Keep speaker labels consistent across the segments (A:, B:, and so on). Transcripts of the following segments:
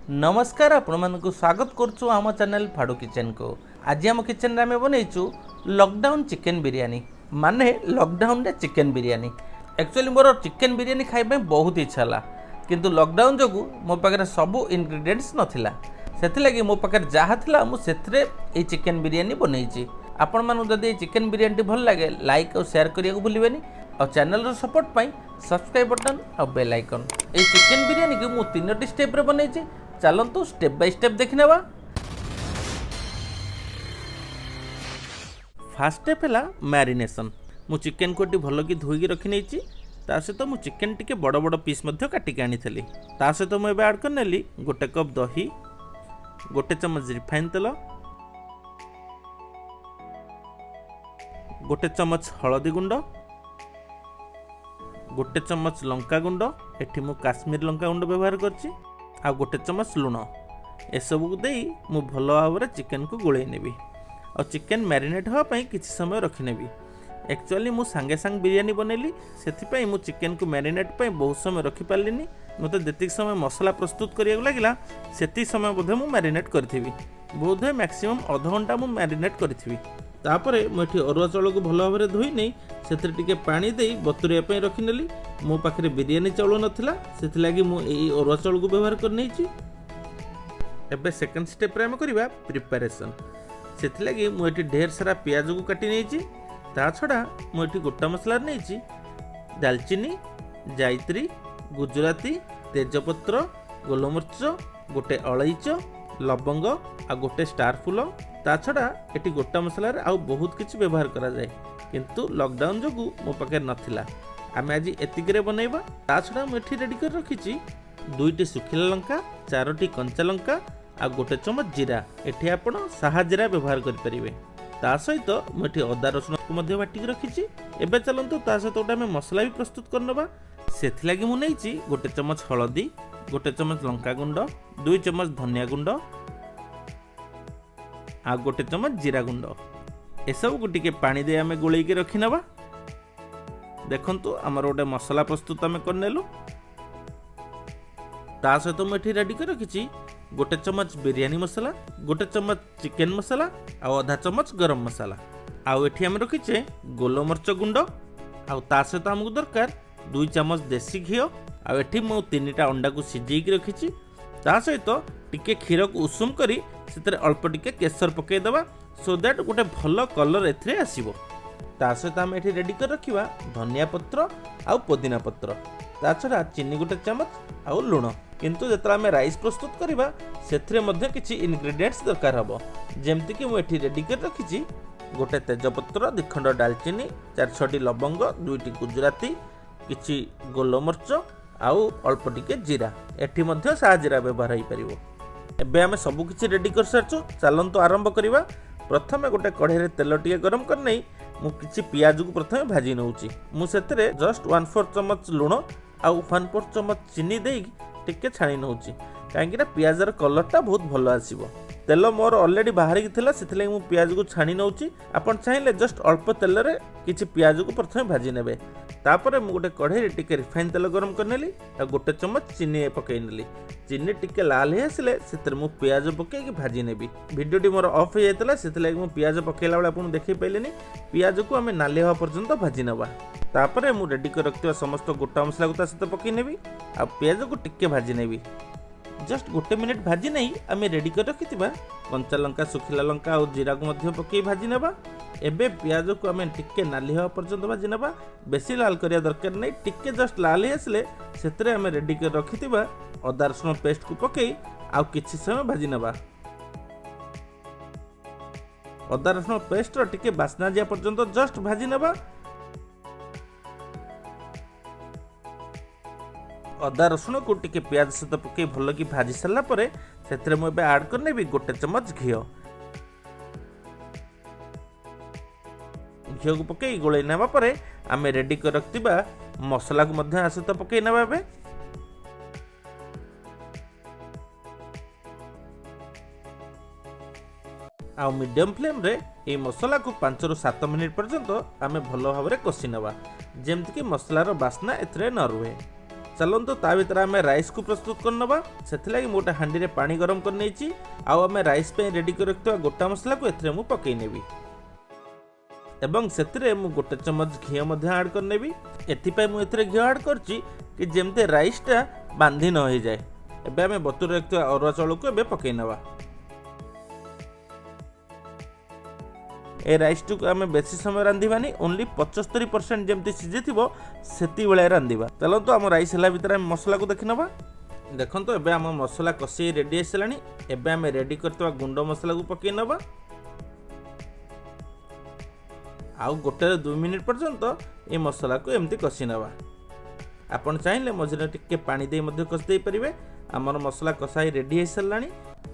A: नमस्कार आपण मानक स्वागत करछु आम चैनल फाडू किचन को। आज आम किचन रे आमे बनैछु लॉकडाउन चिकन बिरयानी माने लॉकडाउन रे चिकन बिरयानी। एक्चुअली मोर चिकन बिरयानी खाइबा बहुत इच्छा हला किंतु लॉकडाउन जगु मो पाखरे सब इंग्रेडिएंट्स नथिला सेति लागि मो पाखरे जहा थिला मु सेथरे ए चिकन बिरयानी बनैछि। आपण मानु जदि चिकन बिरयानी भल लागे लाइक और शेयर करिया भूलिबेनी और चैनल रो सपोर्ट पई सब्सक्राइब बटन और बेल आइकन। ए चिकन बिरयानी के मु तीनोटी स्टेप रे बनैछि चलतु स्टेप बाय स्टेप देखने। फास्ट स्टेप है मैरिनेशन। मु चिकन को भल कि धोई रखी नहीं सहित मु चिकन टी बड़ बड़ पीस काटिक आनी सहित मुझे ऐड करनेली गोटे कप दही, गोटे चम्मच रिफाइन तेल, गोटे चम्मच हलदी गुंड, गोटे चम्मच लंका गुंड, एठी मु काश्मीर लंका गुंड व्यवहार करछि, आ गोटे चम्मच लुण एसबू को देई मु भल भाव में चिकन को गोले नेबी और चिकन मैरिनेट होगापाई किसी समय रखिनेबी। एक्चुअली मु सांगे सांग बिरयानी बनैली से मु चिकन को मैरिनेट पे बहुत समय रखिपार्ली। मत जी समय मसला प्रस्तुत करिया लगिला से समय बोधे मु मैरिनेट करी बोधे मैक्सिमम आधा घंटा मु मैरिनेट करी। तापरे मुझे अरुआ चाउल को भल भाव में धोई नहीं से पानी दे बतुरिया रखिनेली। मो पाखे बिरयानी चाउल नाला से मु अरुआ चाउल को व्यवहार करनी। एबे सेकंड स्टेप रे हम करबा प्रिपरेशन। से मुझे ढेर सारा पियाज को काटी नहीं ता छड़ा मुझे गोटा मसला नहीं दालचीनी, जायत्री, गुजराती, तेजपत्र, गोलमरीच, गोटे अलैच, लवंग आ गोटे स्टार फूल ता छड़ा एटी गोटा मसला आउ बहुत किसी व्यवहार करा जाए किंतु लॉकडाउन जगु मो पाखे नथिला। आमे आज एतिकरे बनैबा। ता छड़ा मु एठी रेडी कर रखिछि 2टी सुखिला लंका, 4टी कंचा लंका आ गोटे चम्मच जीरा। एठी आपण साहा जीरा व्यवहार करि परिबे। ता सहित मु एठी अदा रसुण को मध्ये बाटी रखिछि। एबे चलंतु ता सहित गोटे आमे मसला भी प्रस्तुत करनबा। सेथि लागि मु नैछि गोटे चम्मच हळदी, गोटे चम्मच लंका गुंड, 2 चम्मच धनिया गुंड आ गोटे चम्मच जीरा गुंड एसबू को टिके पानी दे आमे गोलई के रखि नबा। देखंतु हमर गोटे मसला प्रस्तुत आमे करनेलु। ता सहित मु एठी रेडी कर रखिछि गोटे चम्मच बिरयानी मसला, गोटे चम्मच चिकन मसला आ आधा चम्मच गरम मसला। आउ एठी हम रखिछे गोलमरीच गुंड आ ता सहित हमकु दरकार 2 चम्मच देसी घी। आ एठी मु 3टा अंडा को सिजेई के रखिछि। ता सहित टिके क्षीर को उषुम करी सेतरे अल्प टिके केसर पके देबा सो दैट गोटे भल कलर एथरे आसीबो। ता सहित हम एठी रेडी कर रखिबा धनिया पत्र आ पुदीना पत्र। ता छड़ा चीनी गोटे चम्मच आ लुण। किंतु जेतरा आमे राइस प्रस्तुत करिबा सेथरे मध्ये किछि इंग्रेडिएंट्स दरकार हबो जेमति कि मु एठी रेडी कर रखिछि गोटे तेजपत्र, 2 खंड दालचीनी, 4-6टी लवंग, 2टी गुजराती, किछि गोलमरीच आउ अल्प टिके जीरा। एठी मध्ये सा जीरा व्यवहार होई परिबो। एबे आमे सब किछि रेडी कर सारछु। चलंतु आरंभ करिबा। प्रथमे गोटे कढ़ाई रे तेल टिके गरम करनै मु किछि पियाज को प्रथमे भाजी नउछि। मु सेतरे जस्ट 1/4 चम्मच लुण आ 1/4 चम्मच चीनी देई टिके छाणी नउछि काहेकि पियाज र कलर बहुत भल आसीबो। तेल मोर ऑलरेडी बाहर की थिला सेथिले मु पियाज को छाणी नउछि। आपण चाहिले जस्ट अल्प तेल रे किछि पियाज को प्रथमे भाजी नेबे। तापरे मु गोटे कढ़ाई रे टिके रिफाइन तेल गरम करनेली आ गोटे चम्मच चीनी पकई नेली। चीनी टिके लाल हे आसिले सेतरे मु पियाज पकई के भाजी नेबी। वीडियोटी मोर ऑफ हो जायतला सेथिले मु पियाज पकेला बेला आपण देखि पाइलेनी। पियाज को हमें नाली हवा पर्यंत भाजी नबा। तापरे मु रेडी कर रखिवा समस्त गोटा मसला को ता सहित पकई नेबी आ पियाज को टिके भाजी नेबी। जस्ट 1 मिनिट भाजी नहीं आमे रेडी कर रखिथिबा कंचा लंका, सुखिला लंका और जीरा को मध्ये पकई भाजी नेबा। एबे पियाज को आमे टिके नाली हवा पर्यंत भाजी नेबा। बेसी लाल करिया दरकार नहीं, टिके जस्ट लाल हे आसले सेतरे आमे रेडी कर रखिथिबा अदा रसुण पेस्ट को पकई आ किछि समय भाजी नेबा। अदा रसुण पेस्ट रो टिके बासना जिया पर्यंत जस्ट भाजी नेबा। अदा रसुण को टिके प्याज सहित पकई भल कि भाजी सारा परे सेतरे मु एबे ऐड करनेबी गोटे चम्मच घी। घी को पकई गोले नेबा परे आमे रेडी कर रखतिबा मसला को मध्ये आ सहित पकई नेबा। एबे आ मीडियम फ्लेम रे ए मसला को 5 ରୁ 7 मिनिट पर्यंत आमे भल भाव में कषि नेबा जेमति कि मसलार बास्ना एथरे न रुहे। चलतु ता भर आम राइस को प्रस्तुत करनवा से मोटे हाँडी रे पानी गरम कर नहीं आम राइस पे रेडी कर रखिवा गोटा मसला को एथरे मु पकई नेबी एवं से मु गोटे चम्मच घी ऐड करनेबी। एथिपाई मु एथरे घी ऐड करची कि जेमते राइसटा बांधी न हो जाए। एबे आम बतुर रखिवा अरुआ चाउल को एबे पकई नवा। ए राइस को आम बेसी समय रांधिबानी ओनली 75% जमती सीझे थी से रांधिबा। चलतो आम राइस है भितर मसला को देखी नवा। देखो एबे आम मसला कषि रेडी आसलानी। एबे आम रेडी करथवा गुंड मसला को पकई नवा। आउ गोटे 2 मिनिट पर्यंत ये मसला को एमती कषि नवा। आपण चाहिए मझे टिके पानी दे मध्य कषि दे परिबे। आमर मसला कषाई रेडी हो सारानी।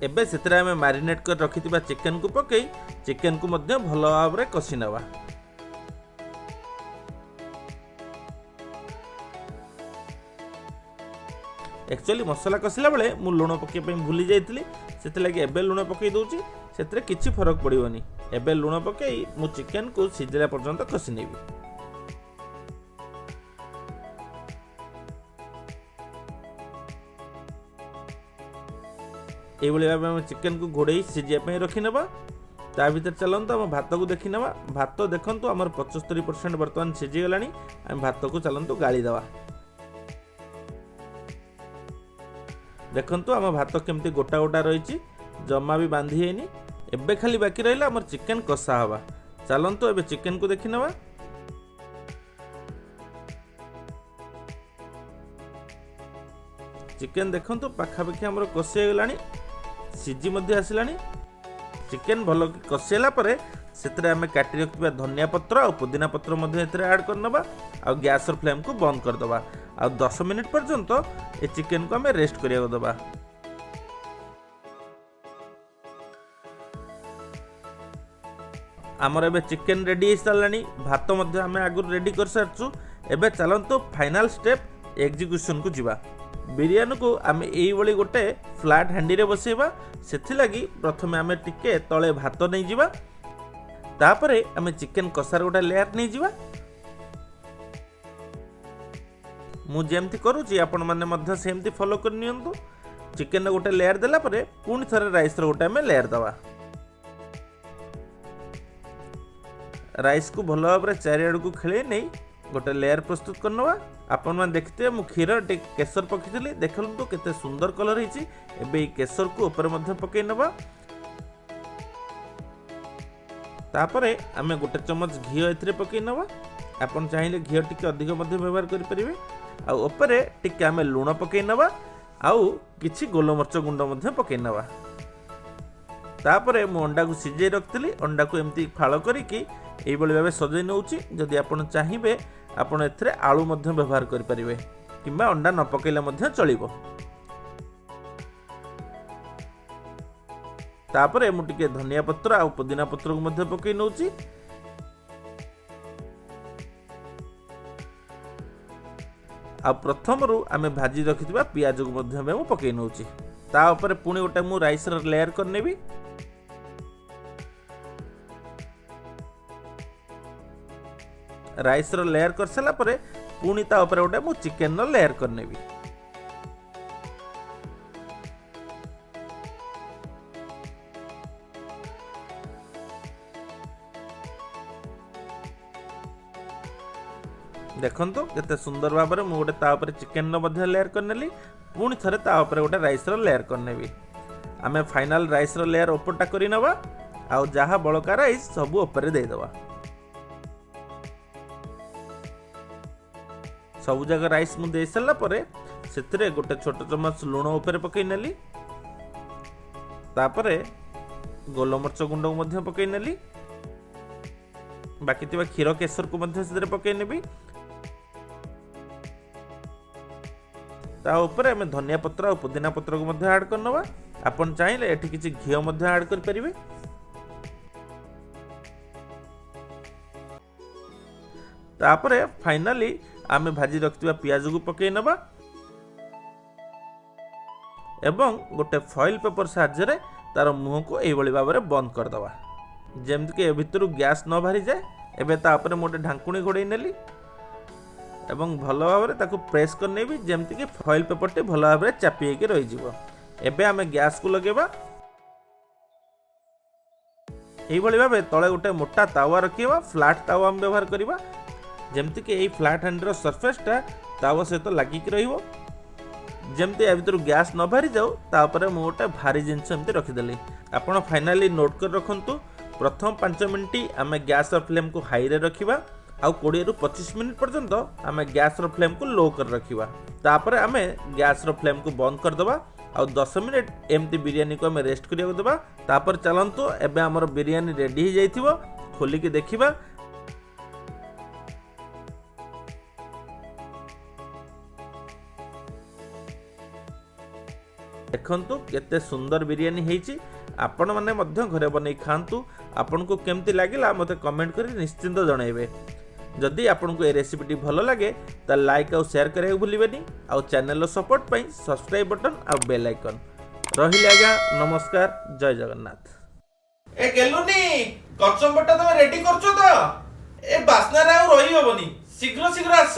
A: एबे सेतरे आमे मैरिनेट कर रखिथिबा चिकन को पकई चिकन को मध्य भल भाव रे कषि नवा। एक्चुअली मसला कषिला बेले मु लुण पकई पे भूली जाइतिली सेते लागि एबे लुण पकई दोची सेतरे किछि फरक पड़िबनी। एबे लुण पकई मु चिकन को सिझला पर्यंत कषि नेबी। ये भाव में चिकन को घोड़े सीझापी रखी नवा। ता भर चलते आम भात को देखी नवा। भात देखु आम 75% बर्तमान सीझीगला। आम भात को चलतु गाड़ी दवा। देखु आम भात केमती गोटा गोटा रही जमा भी बांधी है। एबे खाली बाकी रहा आम चिकन कषा हवा। चलतु एबे चिकन को देखी नवा। चिकन देखु पाखापाखि आम कषि गला सीझी आसलानी। चिकन भल कषिला से आम काटी रखा धनिया पत्र और पुदीना पत्र ऐड करनवा। आ गैस फ्लेम को बंद करदे आ 10 मिनिट पर्यंत ये चिकन को आम रेस्ट करिया दबा। आमर एबे चिकन रेडी हो सारानी। भात आम आगुरी रेडी कर सारचु। एबे चलतु फाइनल स्टेप एग्जीक्यूशन को जीवा। बिरयानी को आम यही गोटे फ्लैट हांडी रे बसैबा। सेथिलागी प्रथमे आम टिके तले भात नहीं जिबा। तापरे आम चिकन कषार गोटे लेयर नहीं जिबा। मु जेमती करूची आपण माने मध्य सेमती फॉलो कर नियंतु। चिकन गोटे लेयर देला परे पुणी थरे राइस रो गोटे आम लेयर दवा। राइस को भल भाव चारिआड़ को खेले नहीं गोटे लेयर प्रस्तुत करनवा। आपण मैंने देखते मु क्षीर केसर पकई देखु केते सुंदर कलर होती। एबे केसर को ऊपर मध्य पकई नवा। तापरे आमे गोटे चम्मच घी एथरे पकई नवा। आपण चाहिए घी टिके अधिक मध्य व्यवहार करि परिबे। आ ऊपर टिके आमे लूण पकई नवा। आउ किछि गोलमरच गुंड मध्य पकई नवा। तापरे मु अंडा को सिझे रखिली। अंडा को एमती फाळ करिकि एई बळी भाबे सजै नउची। जदि आपण चाहिए आपण एथरे आलू मध्य व्यवहार करि परिबे किंबा अंडा न पकैले मध्य चलिबो। तापरे मु टिके धनिया पत्र आ पुदीना पत्र को मध्य पकई नउची। आ प्रथम रु आमे भाजी रखिथिबा पियाज को मध्य मु पकई नउची। ता ऊपर पुणी गोटे मु राइस र लेयर करनेबी। राइस रो लेयर कर सारा परे पुणी ता ऊपर गोटे मु चिकन रो लेयर करनेबी। देखंतु केते सुंदर भाव में गोटे ता ऊपर चिकन रो मध्य लेयर करनेली। पुणी थरे ता ऊपर गोटे राइस रो लेयर करनेबी। आमे फाइनल राइस रो लेयर ऊपरटा करि नबा। आ जहा बळका राइस सब ऊपर दे दबा। सब जगह राइस मु दे सारा परे सेतरे गोटे छोट चम्मच लूण ऊपर पकई नेली। तापरे गोलमरच गुंड को मध्य पकई नेली। बाकी थिबा क्षीर केसर को मध्य सेतरे पकई नेबी। ता ऊपर आम धनिया पत्र और पुदीना पत्र को मध्य ऐड करनवा। आपण चाहिए एठी किछि घी मध्य ऐड कर परिबे। तापरे फाइनली आमे भाजी रखिथिबा पियाज को पकई नबा एवं गोटे फॉइल पेपर साहाय्य तार मुह को यही भाव में बंद करदे जमती कि भितर गैस न बाहरी जाए। एबे तापर मोटे ढांकुणी घोड़े नेली। एवं भल भाव ताको प्रेस करनेबी जेमती कि फॉइल पेपर भल भाव चापी होकर रही। एबे आमे गैस को लगेबा। यही भाव तले गोटे मोटा तावा रखा, फ्लाट तावा आम व्यवहार करवा जमती कि फ्लाट हैंडर सरफेसटा तावा सहित लगिक जमती या भर गैस न बाहरी जाऊ तापर मु गोटे भारी जिनस एमती रखीदेली। आपड़ फाइनाली नोट कर रखु प्रथम 5 मिनट आम गैस फ्लेम को हाई रे रखिबा आउ 20 रु 25 मिनट पर्यंत आम गैस फ्लेम को लो कर रखिबा। तापर आम गैस फ्लेम को बंद करदबा आउ 10 मिनट एमती बिरयानी को आम रेस्ट करिया देबा। तापर चलंतु एबे हमर बिरयानी रेडी हो जाइथिबो, खोलिक देखिबा। देखंतु केते सुंदर बिरयानी हेची। आपण माने मध्य घरे बनै खांतु। आपन को केमती लागिला मते कमेंट करी निश्चिंत जणाइबे। जदि आपन को ए रेसिपीटी भलो लागे त लाइक और शेयर करे भूलिबेनी। आउ चैनल रो सपोर्ट पई सब्सक्राइब बटन और बेल आइकन रहिले। आज्ञा नमस्कार, जय जगन्नाथ। ए गेलुनी कचम बटा तुम रेडी करछो तो? ए बासना रे रही होबनी, शीघ्र शीघ्र आस।